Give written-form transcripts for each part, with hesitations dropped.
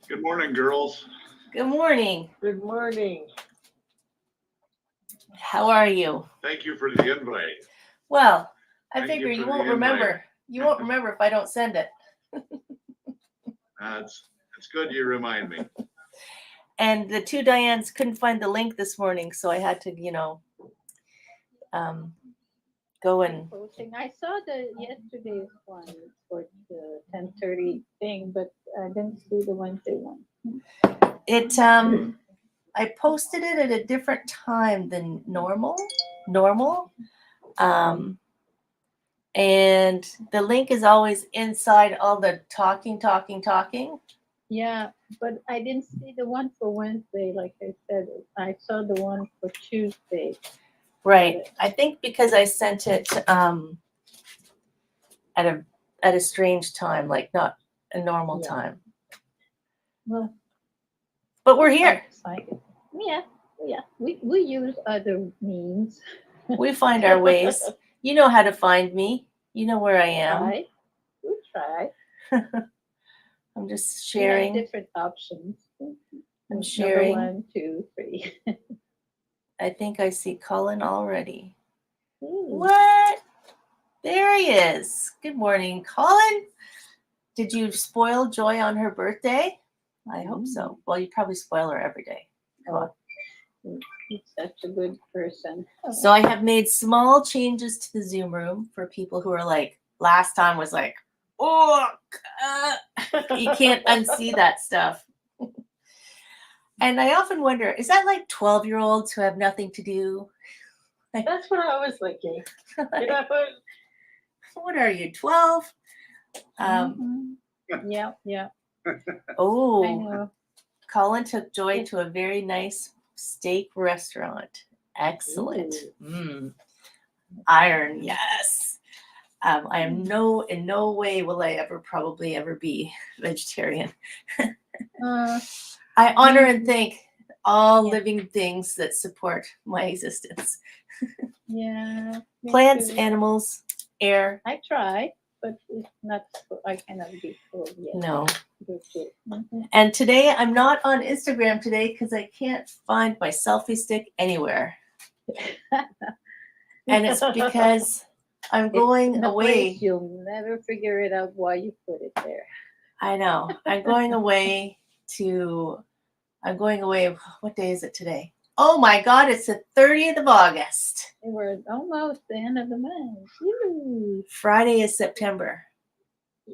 Good morning, girls. Good morning. Good morning. How are you? Thank you for the invite. Well, I Thank you figure you for won't the invite. remember. You won't remember if I don't send it. It's good you remind me. And the two Dianes couldn't find the link this morning, so I had to, go and Posting. I saw the yesterday's one for the 10:30 thing, but I didn't see the Wednesday one. it. I posted it at a different time than normal. And the link is always inside all the talking. Yeah, but I didn't see the one for Wednesday. Like I said, I saw the one for Tuesday. Right. I think because I sent it at a strange time, like not a normal Yeah. time. Well, But we're here. Yeah. We use other means. We find our ways. You know how to find me. You know where I am. Try. We try. I'm just We have sharing. different options. I'm sharing. Number 1, 2, 3. I think I see Colin already. Ooh. What? There he is. Good morning, Colin. Did you spoil Joy on her birthday? I hope so. Well, you probably spoil her every day. Come on. He's such a good person. So I have made small changes to the Zoom room for people who are like, last time was like, oh, you can't unsee that stuff. And I often wonder, is that like 12-year-olds who have nothing to do? That's what I was thinking. What are you, 12? Yeah. I Oh, know. Colin took Joy to a very nice steak restaurant. Excellent. Iron, yes. I am in no way will I probably ever be vegetarian. I honor and thank all living things that support my existence. Yeah. Plants, too. animals, air. I try, but it's not. I cannot be full yet. No. Mm-hmm. And today I'm not on Instagram today because I can't find my selfie stick anywhere. And it's because I'm going away. You'll never figure it out why you put it there. I know. I'm going away. What day is it today? Oh my God, it's the 30th of August. We're almost the end of the month. Woo. Friday is September.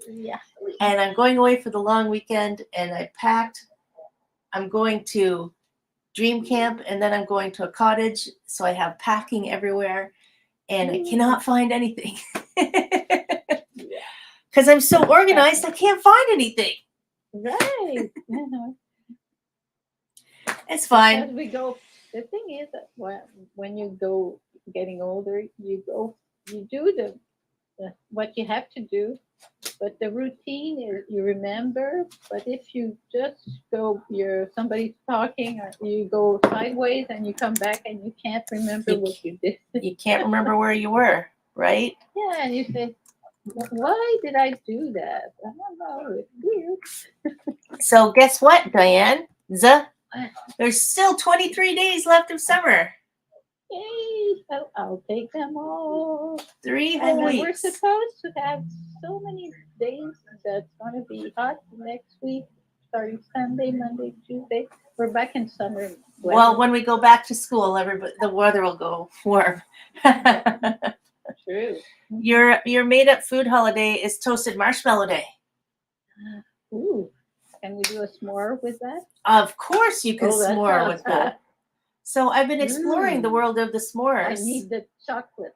Yeah. And I'm going away for the long weekend, and I packed. I'm going to Dream Camp, and then I'm going to a cottage, so I have packing everywhere, and I cannot find anything. Because I'm so organized, I can't find anything. Right. It's fine. As we go, the thing is that when you go getting older, you do the what you have to do, but the routine is you remember. But if you just somebody's talking, or you go sideways and you come back and you can't remember what you did. You can't remember where you were, right? Yeah, and you say, why did I do that? I don't know. It's weird. So guess what, Diane? There's still 23 days left of summer. Yay! I'll take them all. 3 whole weeks. We're supposed to have so many days that's going to be hot next week, starting Sunday, Monday, Tuesday. We're back in summer. Well, when we go back to school, the weather will go warm. True. Your made-up food holiday is Toasted Marshmallow Day. Ooh. Can we do a s'more with that? Of course you can s'more with cool. that. So I've been exploring the world of the s'mores. I need the chocolate.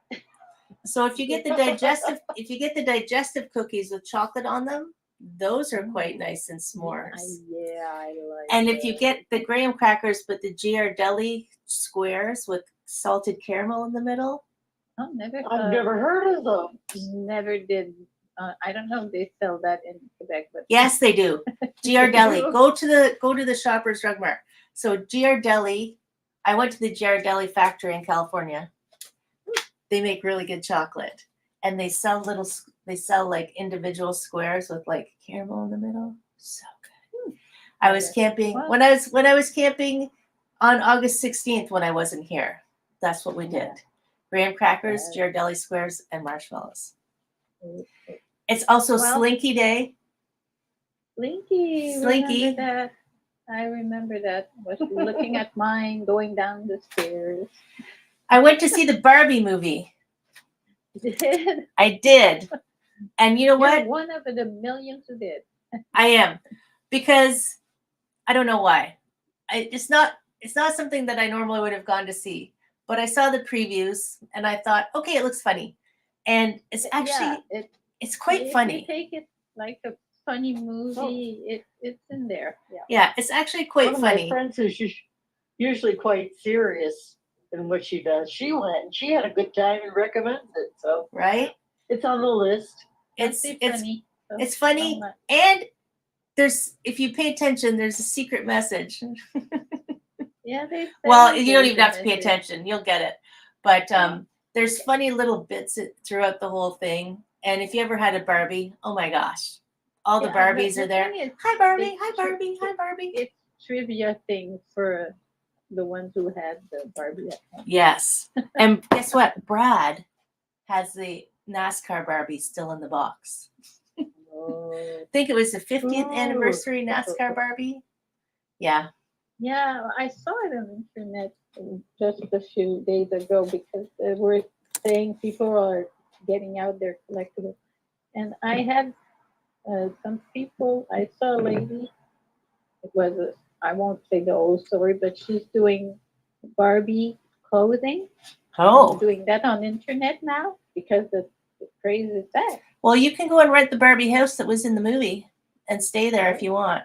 So if you get the digestive cookies with chocolate on them, those are quite nice and s'mores. Yeah, I like. And if you get the graham crackers, but the Ghirardelli squares with salted caramel in the middle. Oh, I've never heard of them. Never did. I don't know if they sell that in Quebec, but yes, they do. Ghirardelli. Go to the Shoppers Drug Mart. So Ghirardelli. I went to the Ghirardelli factory in California. They make really good chocolate, and they sell like individual squares with like caramel in the middle. So good. I was camping Well- when I was camping on August 16th when I wasn't here. That's what we did. Graham crackers, Ghirardelli squares, and marshmallows. It's also Well- Slinky Day. Slinky. Slinky. Remember that? I remember that. Was looking at mine going down the stairs. I went to see the Barbie movie. Did I did. And you know what? You're one of the millions who did. I am, because I don't know why. It's not something that I normally would have gone to see, but I saw the previews and I thought, okay, it looks funny, and it's actually it's quite if funny. You take it like a funny movie. It's in there. Yeah. Yeah, it's actually quite One of my funny. friends who's usually quite serious in what she does. She went and she had a good time and recommends it. So Right? it's on the list. It's Must be it's funny. So- it's funny, so much. and if you pay attention, there's a secret message. Yeah, they. Well, say you don't even there's have a to pay message. attention. You'll get it. But Yeah. there's funny little bits throughout the whole thing. And if you ever had a Barbie, oh my gosh, all the Yeah, Barbies the are there. thing is, Hi Barbie, it's hi Barbie, hi Barbie. It's trivia thing for the ones who had the Barbie at home. Yes. And guess what? Brad has the NASCAR Barbie still in the box. Oh. I think it was the 50th Ooh. anniversary NASCAR Barbie. Yeah. Yeah, I saw it on the internet just a few days ago because they were saying people are getting out their collectibles. And I had some people, I saw a lady, I won't say the whole story, but she's doing Barbie clothing. Oh. Doing that on internet now because the craze is back. Well, you can go and rent the Barbie house that was in the movie and stay there if you want.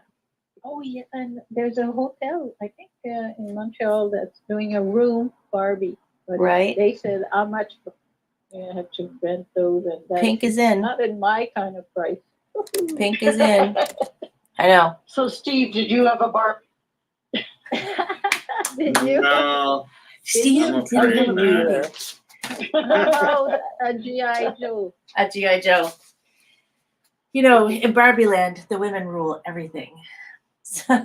Oh yeah, and there's a hotel I think in Montreal that's doing a room Barbie. But Right. They said how much you have to rent those, and that's Pink is in. not in my kind of price. Pink is in. I know. So Steve, did you have a Barbie? Did you? No, Steve I'm didn't afraid have a not. Barbie. Oh, a GI Joe. A G.I. Joe. You know, in Barbie Land, the women rule everything. So,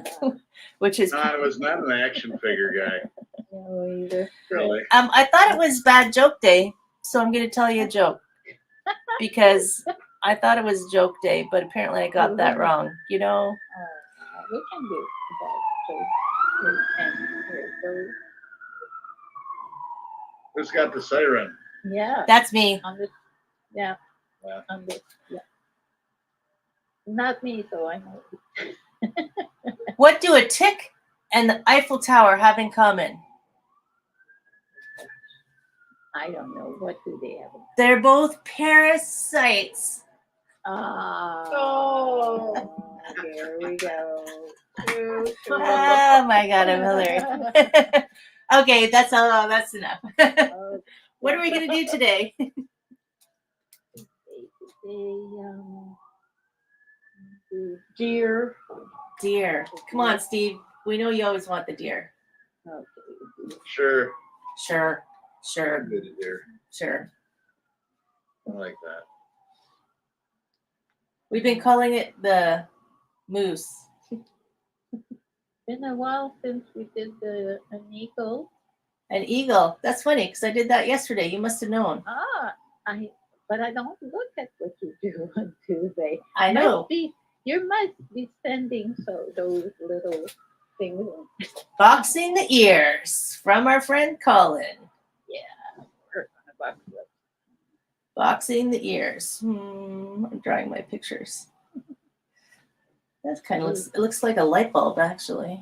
which is, I was not an action figure guy, No, either. really. I thought it was bad joke day, so I'm going to tell you a joke because I thought it was joke day, but apparently I got that wrong. You know, We can do that. So, and here it goes. Who's got the siren? Yeah. that's me. On this, yeah. Yeah. On this, yeah. Not me, so I know. What do a tick and the Eiffel Tower have in common? I don't know. What do they have? They're both parasites. Oh, there we go. Oh my God, I'm hilarious. Okay, that's all. That's enough. Oh, What are we going to do today? Deer. Deer. Come on, Steve. We know you always want the deer. Sure. Sure. Sure. Good deer. Sure. I like that. We've been calling it the moose. Been a while since we did an eagle. An eagle. That's funny because I did that yesterday. You must have known. But I don't look at what you do on Tuesday. I know. You must be sending those little things. Boxing the ears from our friend Colin. We're gonna box it. Boxing the ears. I'm drawing my pictures. That kind of looks. It looks like a light bulb, actually.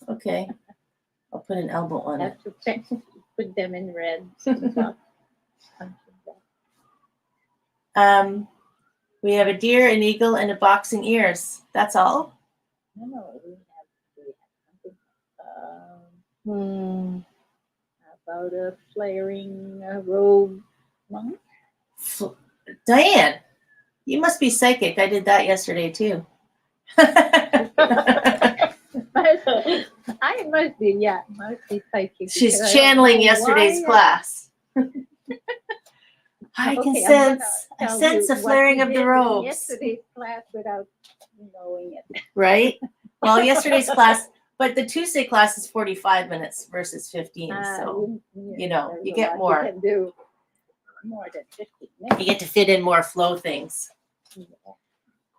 Okay. I'll put an elbow on it. Have to put them in red. We have a deer, an eagle, and a boxing ears. That's all. No, we have something. How about a flaring robe monk? Diane, you must be psychic. I did that yesterday too. I must be, yeah, must be psychic. She's because I don't channeling know yesterday's why class. I can Okay, I'm gonna sense. I tell sense you a what flaring we of the did in robes. Yesterday's class without knowing it. Right? Well, yesterday's class, but the Tuesday class is 45 minutes versus 15. So you know, there's you a get lot more. You can do more than 50 you minutes. get to fit in more flow things.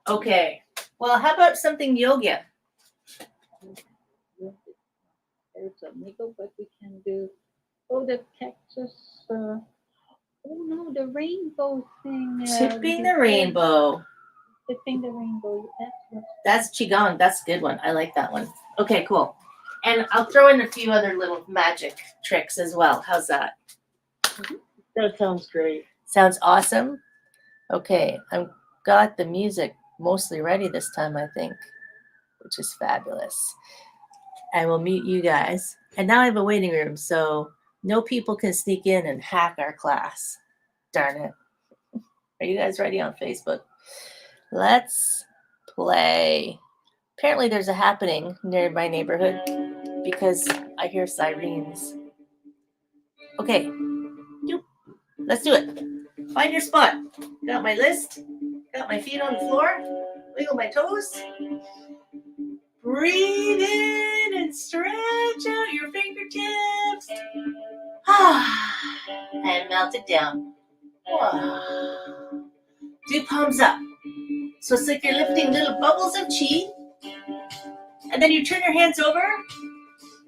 Okay. Well, how about something yoga? There's a nickel, but we can do, the cactus, oh no, the rainbow thing. Tipping the before- rainbow. Tipping the rainbow, that's That's Qigong. That's a good one. I like that one. Okay, cool. And I'll throw in a few other little magic tricks as well. How's that? That sounds great. Sounds awesome. Okay, I've got the music mostly ready this time, I think, which is fabulous. I will mute you guys. And now I have a waiting room, so no people can sneak in and hack our class. Darn it. Are you guys ready on Facebook? Let's play. Apparently there's a happening near my neighborhood because I hear sirens. Okay, let's do it. Find your spot. Got my list. Got my feet on the floor. Wiggle my toes. Breathe in and stretch out your fingertips. And melt it down. Do palms up. So it's like you're lifting little bubbles of chi. And then you turn your hands over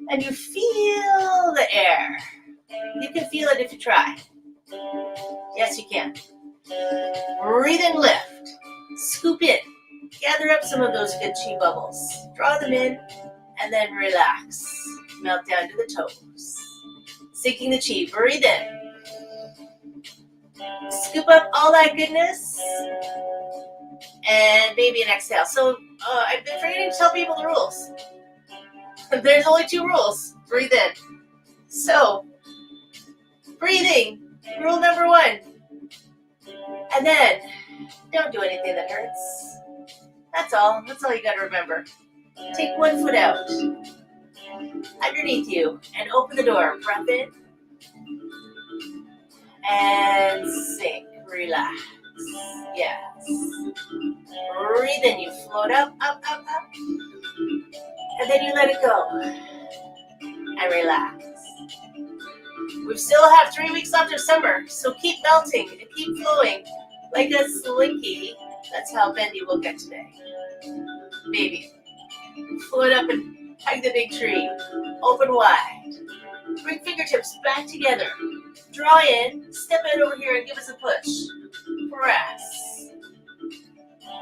and you feel the air. You can feel it if you try. Yes, you can. Breathe in, lift. Scoop in. Gather up some of those good chi bubbles. Draw them in and then relax. Melt down to the toes. Sinking the chi. Breathe in. Scoop up all that goodness. And maybe an exhale. So I've been forgetting to tell people the rules. There's only 2 rules. Breathe in. So, breathing. Rule number 1. And then, don't do anything that hurts. That's all. That's all you got to remember. Take 1 foot out. Underneath you. And open the door. Breath in. And sink. Relax. Yes. Breathe in. You float up, up, up, up. And then you let it go. And relax. We still have 3 weeks left of summer, so keep melting and keep flowing like a slinky. That's how bendy we'll get today. Baby. Float up and hug the big tree. Open wide. Bring fingertips back together. Draw in. Step it over here and give us a push. Press.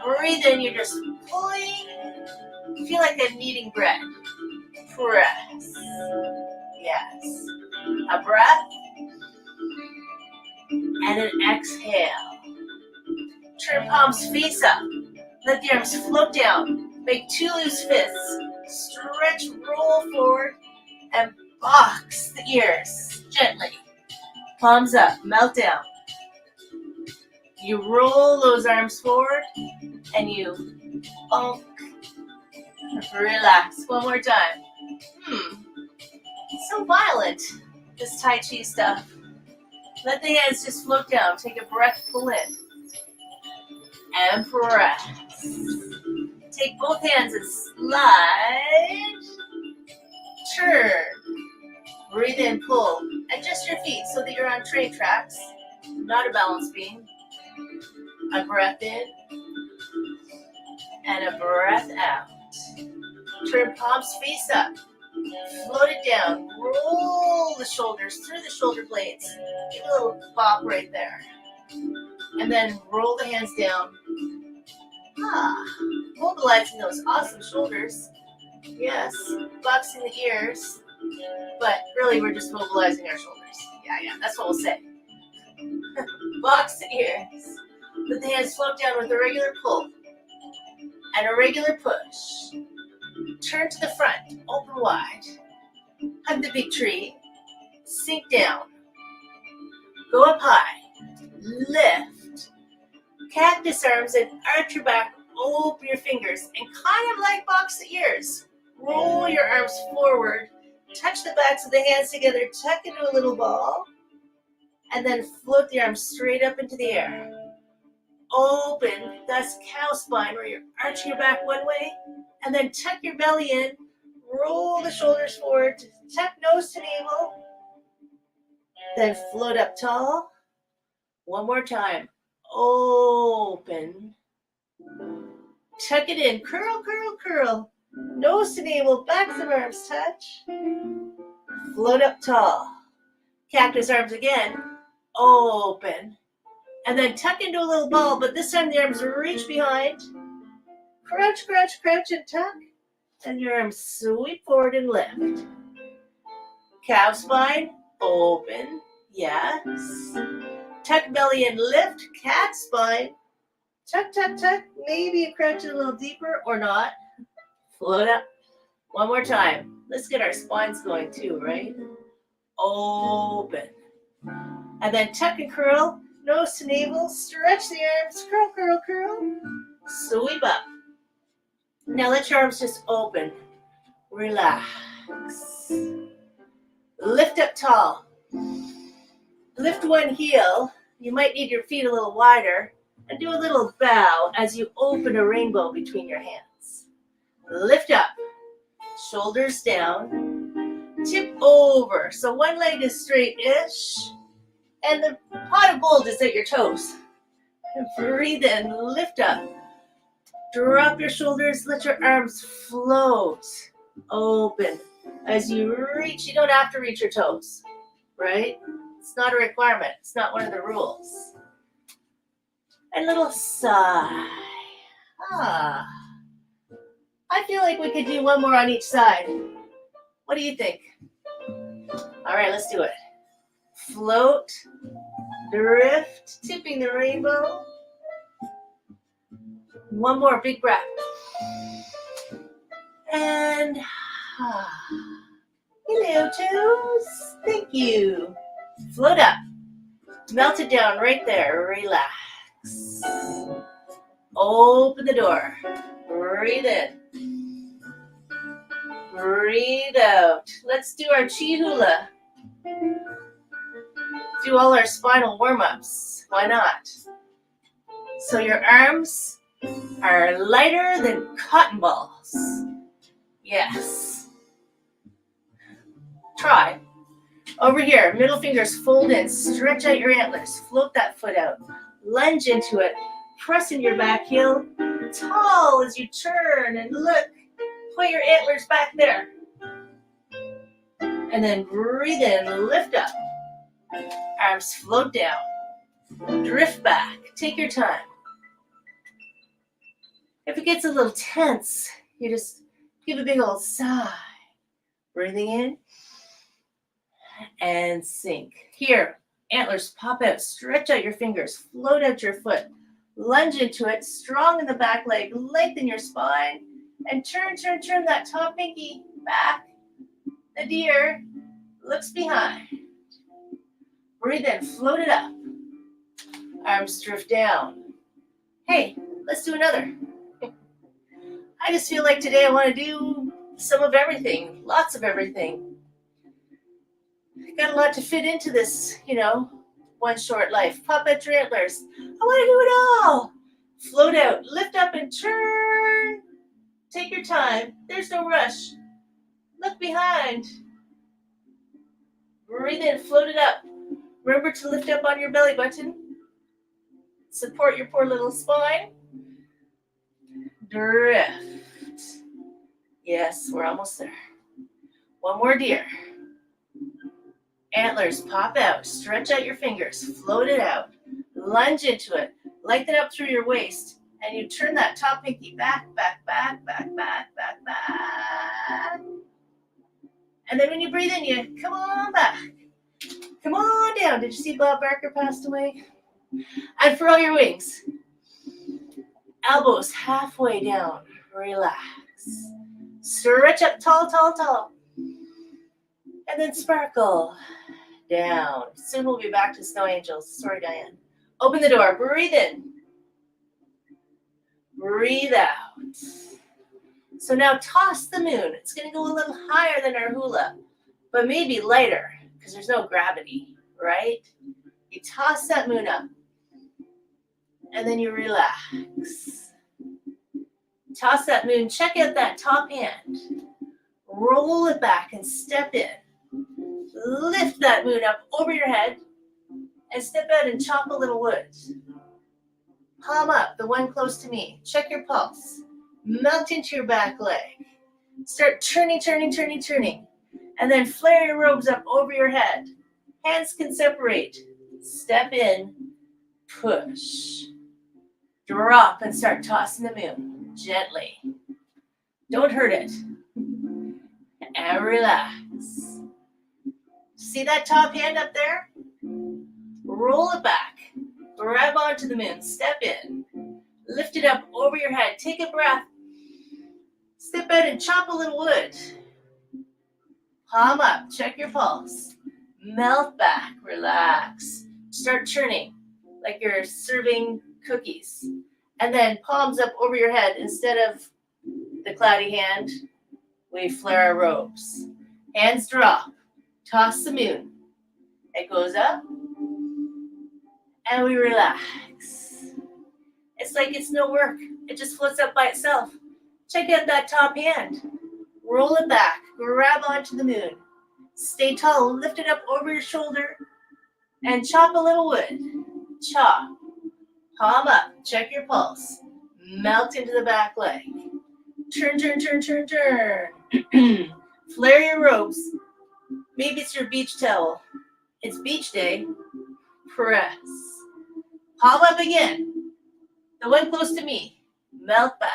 Breathe in. You're just pulling. Feel like I'm kneading bread. Press. Yes. A breath. And an exhale. Turn palms face up. Let the arms float down. Make 2 loose fists. Stretch, roll forward, and box the ears gently. Palms up, melt down. You roll those arms forward, and you bonk. Relax. 1 more time. So violent, this Tai Chi stuff. Let the hands just float down. Take a breath, pull in. And press. Take both hands and slide. Turn. Breathe in, pull. Adjust your feet so that you're on train tracks, not a balance beam. A breath in. And a breath out. Turn palms face up. Float it down. Roll the shoulders through the shoulder blades. Give a little pop right there. And then roll the hands down. Mobilizing those awesome shoulders. Yes, boxing the ears. But really, we're just mobilizing our shoulders. Yeah, that's what we'll say. Box the ears. Let the hands float down with a regular pull. And a regular push. Turn to the front, open wide. Hug the big tree. Sink down. Go up high. Lift. Cactus arms and arch your back. Open your fingers and kind of like box the ears. Roll your arms forward. Touch the backs of the hands together. Tuck into a little ball. And then float the arms straight up into the air. Open. That's cow spine where you're arching your back one way And then tuck your belly in, roll the shoulders forward, tuck nose to navel, then float up tall. One more time. Open. Tuck it in, curl, curl, curl. Nose to navel, backs of arms touch. Float up tall. Cactus arms again. Open. And then tuck into a little ball, but this time the arms reach behind. Crouch, crouch, crouch, and tuck. And your arms sweep forward and lift. Calf spine, open. Yes. Tuck belly and lift. Cat spine. Tuck, tuck, tuck. Maybe you crouch it a little deeper or not. Float up. One more time. Let's get our spines going too, right? Open. And then tuck and curl. Nose to navel. Stretch the arms. Curl, curl, curl. Sweep up. Now let your arms just open. Relax. Lift up tall. Lift one heel. You might need your feet a little wider. And do a little bow as you open a rainbow between your hands. Lift up. Shoulders down. Tip over. So one leg is straight-ish. And the pot of gold is at your toes. And breathe in. Lift up. Drop your shoulders. Let your arms float. Open. As you reach, you don't have to reach your toes. Right? It's not a requirement. It's not one of the rules. And little sigh. Ah. I feel like we could do one more on each side. What do you think? All right, let's do it. Float, drift, tipping the rainbow. One more big breath. And hello, toes. Thank you. Float up. Melt it down right there. Relax. Open the door. Breathe in. Breathe out. Let's do our chi hula. Do all our spinal warm-ups. Why not? So your arms are lighter than cotton balls. Yes. Try. Over here, middle fingers fold in. Stretch out your antlers. Float that foot out. Lunge into it. Press in your back heel. Tall as you turn and look. Put your antlers back there. And then breathe in. Lift up. Arms float down. Drift back. Take your time. If it gets a little tense, you just give a big old sigh. Breathing in. And sink. Here, antlers pop out. Stretch out your fingers. Float out your foot. Lunge into it. Strong in the back leg. Lengthen your spine. And turn, turn, turn that top pinky back. The deer looks behind. Breathe in. Float it up. Arms drift down. Hey, let's do another. I just feel like today I want to do some of everything. Lots of everything. Got a lot to fit into this, one short life. Pop out your antlers. I want to do it all. Float out, lift up and turn. Take your time. There's no rush. Look behind. Breathe in, float it up. Remember to lift up on your belly button. Support your poor little spine. Drift. Yes, we're almost there. One more deer. Antlers pop out. Stretch out your fingers. Float it out. Lunge into it. Lengthen up through your waist. And you turn that top pinky back, back, back, back, back, back, back. And then when you breathe in, you come on back. Come on down. Did you see Bob Barker passed away? And for all your wings. Elbows halfway down. Relax. Stretch up tall, tall, tall. And then sparkle down. Soon we'll be back to snow angels. Sorry, Diane. Open the door. Breathe in. Breathe out. So now toss the moon. It's going to go a little higher than our hula, but maybe lighter because there's no gravity, right? You toss that moon up and then you relax. Toss that moon, check out that top hand. Roll it back and step in. Lift that moon up over your head and step out and chop a little wood. Palm up, the one close to me. Check your pulse. Melt into your back leg. Start turning. And then flare your robes up over your head. Hands can separate. Step in, push. Drop and start tossing the moon gently. Don't hurt it. And relax. See that top hand up there? Roll it back. Grab onto the moon. Step in. Lift it up over your head. Take a breath. Step out and chop a little wood. Palm up. Check your pulse. Melt back. Relax. Start churning like you're serving cookies. And then palms up over your head. Instead of the cloudy hand, we flare our robes. Hands drop. Toss the moon. It goes up. And we relax. It's like it's no work. It just floats up by itself. Check out that top hand. Roll it back. Grab onto the moon. Stay tall. Lift it up over your shoulder. And chop a little wood. Chop. Palm up. Check your pulse. Melt into the back leg. Turn. Flare your robes. Maybe it's your beach towel. It's beach day. Press. Palm up again. The one close to me. Melt back.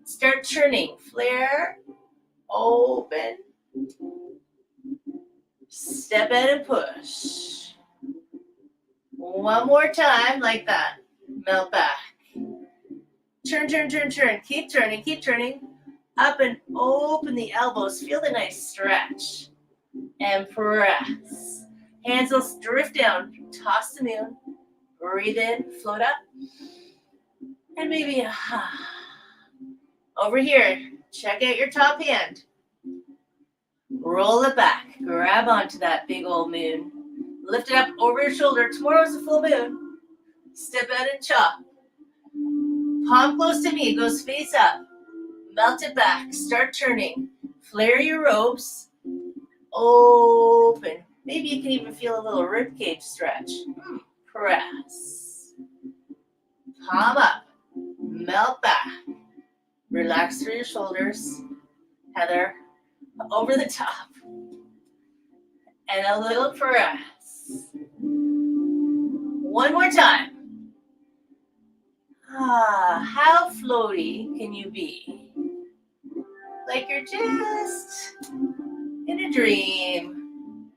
Start turning. Flare. Open. Step out and push. One more time like that. Melt back. Turn. Keep turning. Up and open the elbows. Feel the nice stretch. And press. Hands will drift down. Toss the moon. Breathe in. Float up. And maybe over here. Check out your top hand. Roll it back. Grab onto that big old moon. Lift it up over your shoulder. Tomorrow's a full moon. Step out and chop. Palm close to me. Goes face up. Melt it back. Start turning. Flare your robes. Open. Maybe you can even feel a little rib cage stretch. Press. Palm up. Melt back. Relax through your shoulders. Heather, over the top. And a little press. One more time. How floaty can you be? Like you're just in a dream.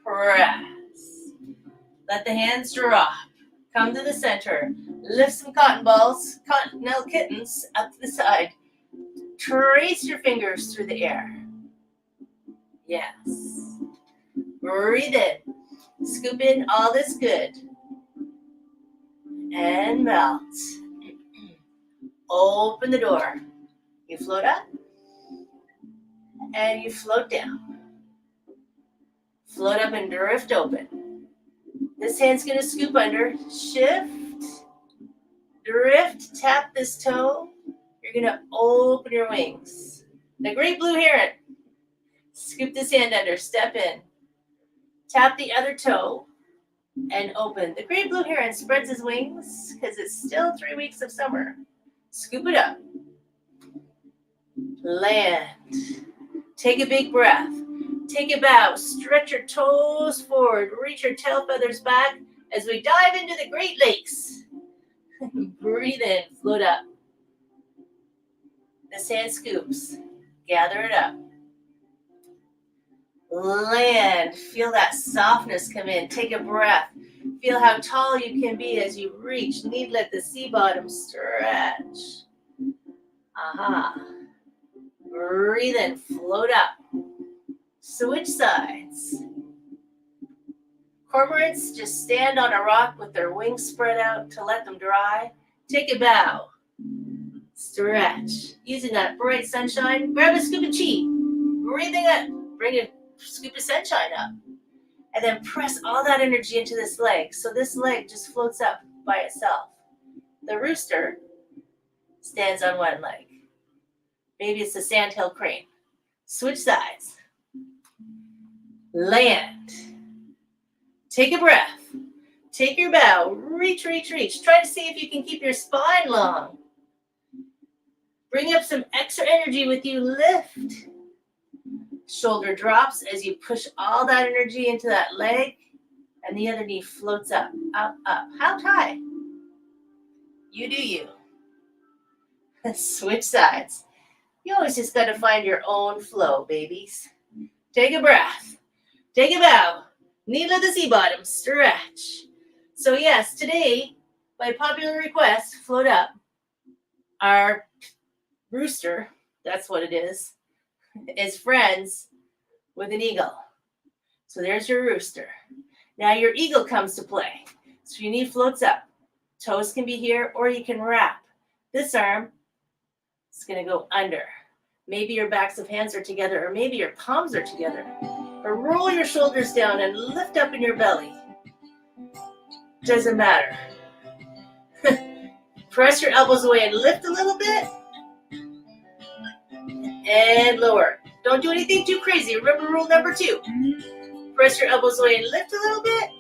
Press. Let the hands drop. Come to the center. Lift some cotton balls, cottonelle kittens up to the side. Trace your fingers through the air. Yes. Breathe in. Scoop in all this good. And melt. Open the door. You float up. And you float down. Float up and drift open. This hand's going to scoop under. Shift. Drift. Tap this toe. You're going to open your wings. The great blue heron. Scoop this hand under. Step in. Tap the other toe. And open. The great blue heron spreads his wings because it's still 3 weeks of summer. Scoop it up. Land. Take a big breath. Take a bow. Stretch your toes forward. Reach your tail feathers back as we dive into the Great Lakes. Breathe in. Float up. The sand scoops. Gather it up. Land. Feel that softness come in. Take a breath. Feel how tall you can be as you reach. Need let the sea bottom stretch. Breathe in. Float up. Switch sides. Cormorants just stand on a rock with their wings spread out to let them dry. Take a bow. Stretch. Using that bright sunshine, grab a scoop of chi. Breathing up. Bring a scoop of sunshine up. And then press all that energy into this leg. So this leg just floats up by itself. The rooster stands on one leg. Maybe it's the sandhill crane. Switch sides. Land. Take a breath. Take your bow. Reach, reach, reach. Try to see if you can keep your spine long. Bring up some extra energy with you. Lift. Shoulder drops as you push all that energy into that leg, and the other knee floats up, up, up. How high? You do you. Switch sides. You always just got to find your own flow, babies. Take a breath. Take a bow. Knee to the sea bottom. Stretch. So yes, today, by popular request, float up. Our rooster, that's what it is friends with an eagle. So there's your rooster. Now your eagle comes to play. So your knee floats up. Toes can be here, or you can wrap. This arm is going to go under. Maybe your backs of hands are together, or maybe your palms are together. Or roll your shoulders down and lift up in your belly. Doesn't matter. Press your elbows away and lift a little bit. And lower. Don't do anything too crazy. Remember rule number 2. Press your elbows away and lift a little bit.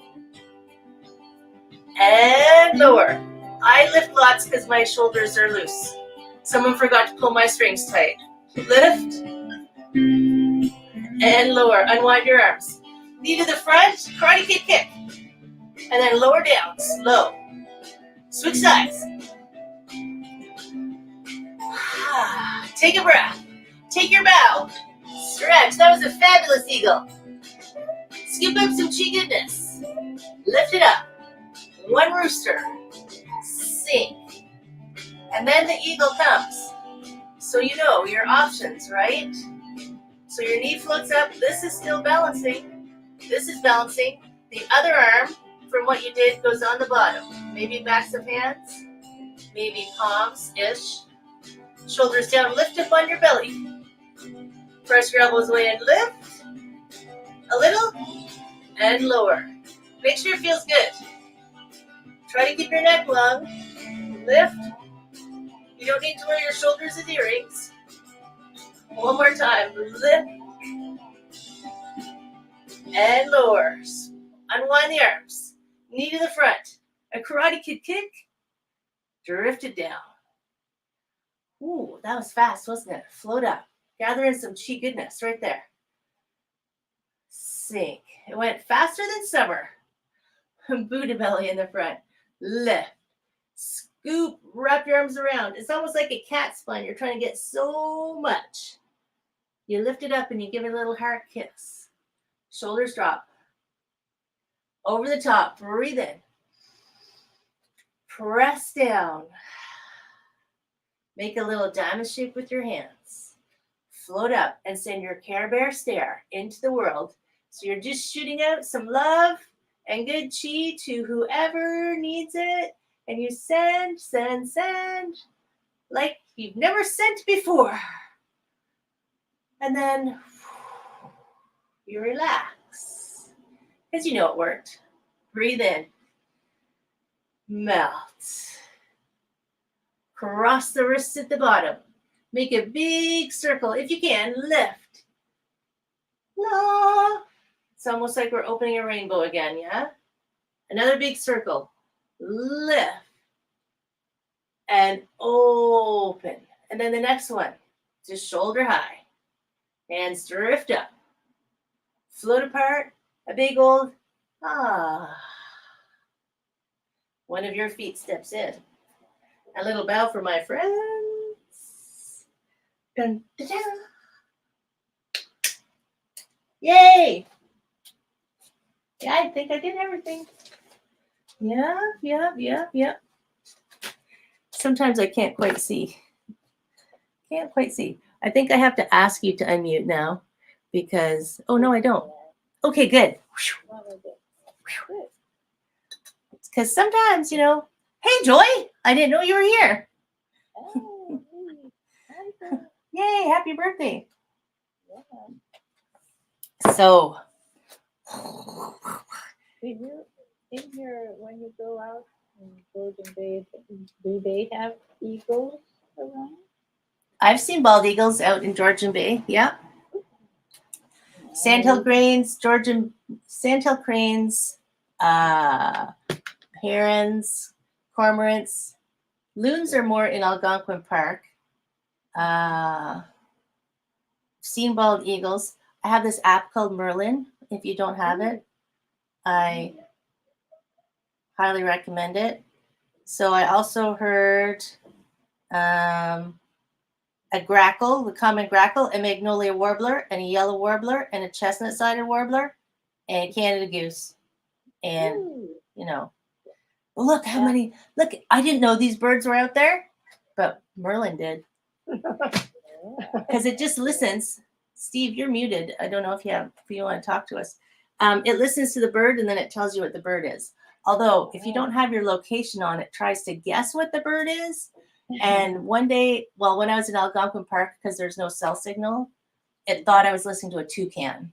And lower. I lift lots because my shoulders are loose. Someone forgot to pull my strings tight. Lift. And lower. Unwind your arms. Knee to the front. Karate Kid kick. And then lower down. Slow. Switch sides. Take a breath. Take your bow. Stretch. That was a fabulous eagle. Scoop up some chi goodness. Lift it up. One rooster. Sink. And then the eagle comes. So you know your options, right? So your knee floats up. This is still balancing. This is balancing. The other arm from what you did goes on the bottom. Maybe backs of hands. Maybe palms-ish. Shoulders down. Lift up on your belly. Press your elbows away and lift. A little. And lower. Make sure it feels good. Try to keep your neck long. Lift. You don't need to wear your shoulders as earrings. One more time. Lift. And lower. Unwind the arms. Knee to the front. A Karate Kid kick. Drift it down. Ooh, that was fast, wasn't it? Float up. Gather in some chi goodness right there. Sink. It went faster than summer. Buddha belly in the front. Lift. Scoop. Wrap your arms around. It's almost like a cat spine. You're trying to get so much. You lift it up and you give it a little heart kiss. Shoulders drop. Over the top. Breathe in. Press down. Make a little diamond shape with your hands. Float up and send your Care Bear stare into the world. So you're just shooting out some love and good chi to whoever needs it. And you send, send, send like you've never sent before. And then you relax. Because you know it worked. Breathe in. Melt. Cross the wrists at the bottom. Make a big circle. If you can, lift. La. It's almost like we're opening a rainbow again, yeah? Another big circle. Lift. And open. And then the next one. Just shoulder high. Hands drift up. Float apart. A big old ah. One of your feet steps in. A little bow for my friends. Dun, dun, dun. Yay! Yeah, I think I did everything. Yeah. Sometimes I can't quite see. I think I have to ask you to unmute now because, oh no, I don't. Okay, good. Because sometimes, you know, hey, Joy, I didn't know you were here. Oh, hey. Yay, happy birthday. Yeah. So, When you go out in Golden Bay, do they have eagles around? I've seen bald eagles out in Georgian Bay. Yeah. Sandhill cranes, sandhill cranes, herons, cormorants. Loons are more in Algonquin Park. Seen bald eagles. I have this app called Merlin. If you don't have it, I highly recommend it. So I also heard a grackle, the common grackle, a magnolia warbler, and a yellow warbler, and a chestnut-sided warbler, and a Canada goose. And, Ooh. you know, look how Yeah. many, look, I didn't know these birds were out there, but Merlin did. Because it just listens. Steve, you're muted. I don't know if you want to talk to us. It listens to the bird, and then it tells you what the bird is. Although, if you don't have your location on, it tries to guess what the bird is. And one day, well, when I was in Algonquin Park, because there's no cell signal, it thought I was listening to a toucan,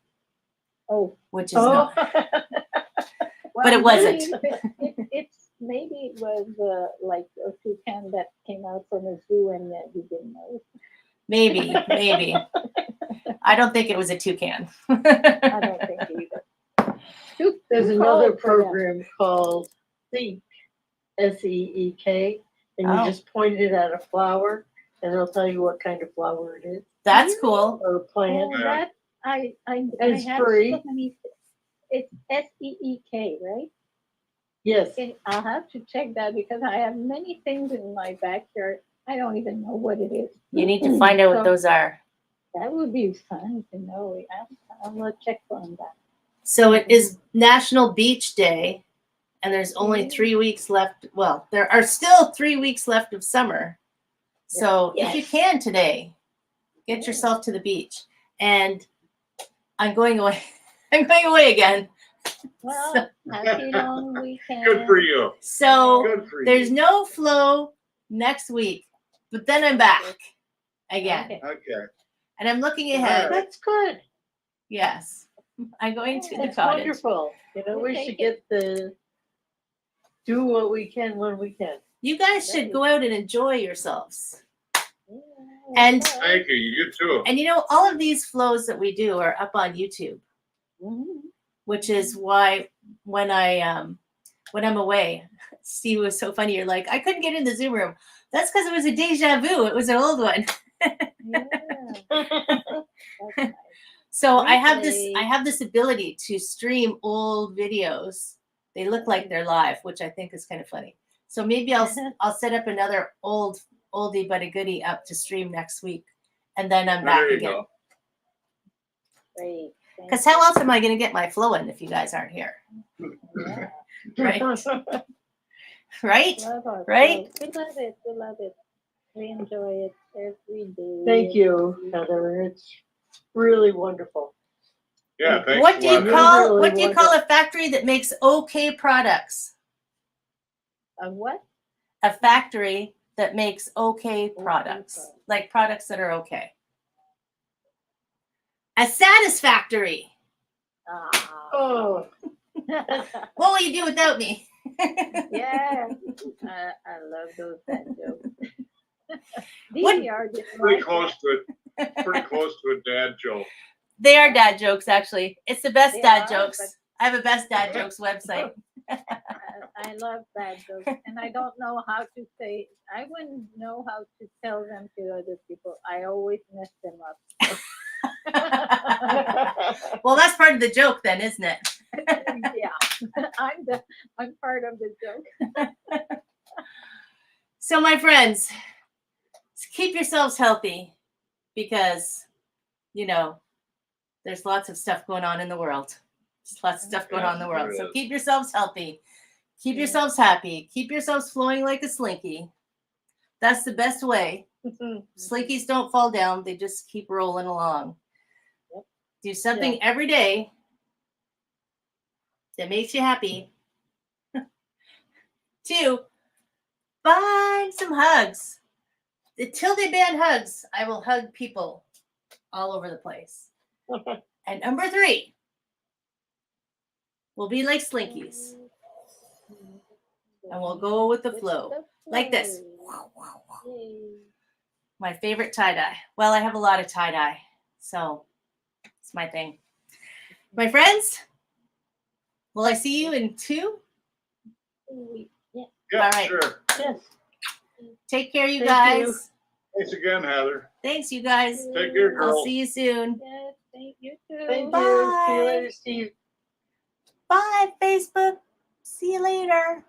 Oh, which is not. well, But it wasn't. Maybe it was like a toucan that came out from a zoo and you didn't know. Maybe. I don't think it was a toucan. I don't think either. There's Too another cold for them. program called Seek, SEEK, and you Oh. just point it at a flower, and it'll tell you what kind of flower it is That's cool. or a plant. Oh, that I It's have free. so many. It's SEEK, right? Yes. Okay, I'll have to check that because I have many things in my backyard. I don't even know what it is. You need to find out what So those are. that would be fun to know. I'm gonna check on that. So it is National Beach Day, and there's only 3 weeks left. Well, there are still 3 weeks left of summer. So if you can today, get yourself to the beach. And I'm going away. I'm going away again. Well, happy long weekend. Good for you. So Good for there's you. no flow next week, but then I'm back again. Okay. Okay. And I'm looking ahead. That's good. Yes. I'm going to the That's cottage. wonderful. You know, we We'll should take get do what we can when we can. You guys should go out and enjoy yourselves. Yeah, And- well, Thank you. You too. And you know, all of these flows that we do are up on YouTube, mhm. which is why when I'm away, Steve was so funny. You're like, I couldn't get in the Zoom room. That's because it was a deja vu. It was an old one. Yeah, that's nice. So I have Replay. this ability to stream old videos. They look like they're live, which I think is kind of funny. So maybe I'll set up another oldie but a goodie up to stream next week, and then I'm back There you again. go. Great. Thank Because you. how else am I going to get my flow in if you guys aren't here? Yeah. Right? Right? Love our Right? show. We love it. We love it. We enjoy it every day. Thank you, Heather. It's really wonderful. Yeah. Thanks What a do you lot. call Really a factory that makes okay products? What? A factory that makes okay products, products. like products that are okay. A satisfactory. Ah. Oh, What will you do without me? Yeah. I love those bad jokes. What- These are just Pretty like close to it. Pretty close to a dad joke. They are dad jokes, actually. It's the best They dad are, jokes. but- I have a best dad jokes website. I love bad jokes, and I don't know how to say. I wouldn't know how to tell them to other people. I always mess them up. Well, that's part of the joke, then, isn't it? Yeah, I'm part of the joke. So, my friends, keep yourselves healthy because, you know, there's lots of stuff going on in the world. There's lots of stuff going on in the world. Yes, So, there is. keep yourselves healthy. Keep Yeah. yourselves happy. Keep yourselves flowing like a slinky. That's the best way. Slinkies don't fall down, they just keep rolling along. Yep. Do something every day that makes you happy. 2, find some hugs. Until they ban hugs, I will hug people all over the place. And number 3, we'll be like slinkies and we'll go with the With flow. the Like this. flow. Yay. My favorite tie-dye. Well, I have a lot of tie-dye, so it's my thing. My friends, will I see you in 2? Yeah. Yeah, All right. sure. Yes. Take care, you Thank guys. you. Thanks again, Heather. Thanks, you guys. Take care, I'll girls. see you soon. Yes, thank you too. Thank you. See Bye. you later, Steve. Bye, Facebook. See you later.